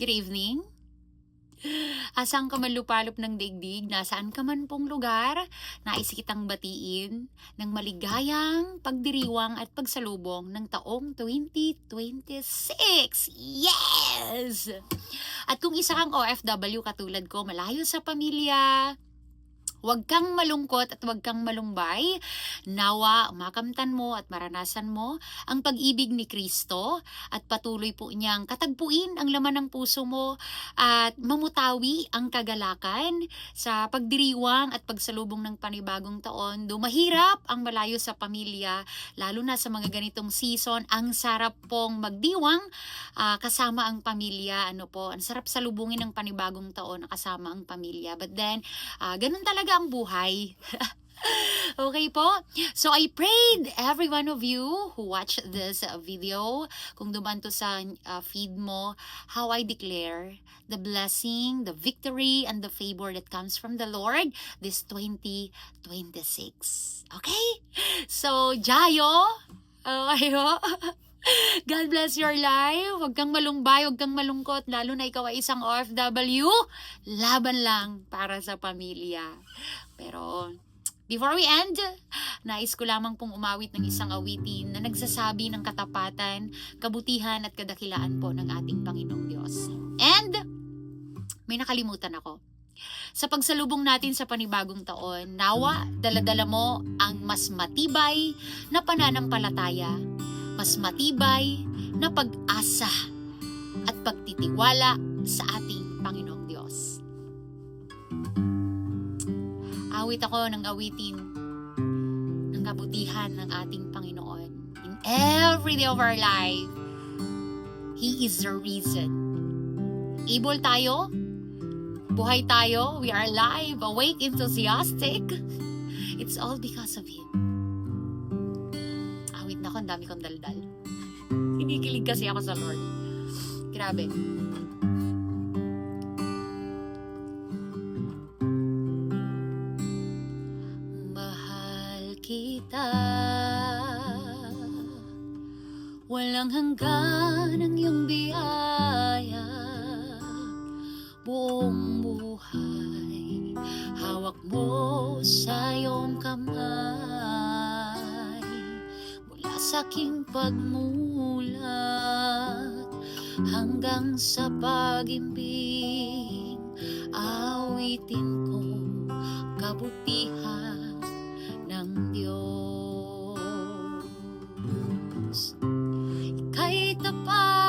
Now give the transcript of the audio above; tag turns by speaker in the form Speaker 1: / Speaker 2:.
Speaker 1: Good evening. Asang ka man lupalop ng daigdig, nasaan ka man pong lugar, nais kitang batiin ng maligayang pagdiriwang at pagsalubong ng taong 2026. Yes! At kung isa kang OFW katulad ko, malayo sa pamilya, huwag kang malungkot at huwag kang malumbay. Nawa, makamtan mo at maranasan mo ang pag-ibig ni Kristo at patuloy po niyang katagpuin ang laman ng puso mo at mamutawi ang kagalakan sa pagdiriwang at pagsalubong ng panibagong taon. Mahirap ang malayo sa pamilya, lalo na sa mga ganitong season. Ang sarap pong magdiwang kasama ang pamilya. Ang sarap salubungin ng panibagong taon kasama ang pamilya. But then, ganun talaga ang buhay. Okay po? So I prayed every one of you who watched this video, kung duman to sa feed mo, how I declare the blessing, the victory, and the favor that comes from the Lord this 2026. Okay? So, Jayo! Ayo! God bless your life. Huwag kang malumbay, huwag kang malungkot, lalo na ikaw ay isang OFW. Laban lang para sa pamilya. Pero, before we end, nais ko lamang pong umawit ng isang awitin na nagsasabi ng katapatan, kabutihan at kadakilaan po ng ating Panginoong Diyos. And, may nakalimutan ako. Sa pagsalubong natin sa panibagong taon, nawa, daladala mo ang mas matibay na pananampalataya, mas matibay na pag-asa at pagtitiwala sa ating Panginoong Diyos. Awit ako ng awitin ng kabutihan ng ating Panginoon. In every day of our life, He is the reason. Able tayo, buhay tayo, we are alive, awake, enthusiastic. It's all because of Him. Awit na ako, ang dami kong daldal. Kinikilig kasi ako sa Lord. Grabe. Mahal kita, walang hanggan ang iyong biyaya. Buong buhay, hawak mo sa iyong kamay. Mula sa aking pagmulat hanggang sa pag-ibig, awitin ko kabutihan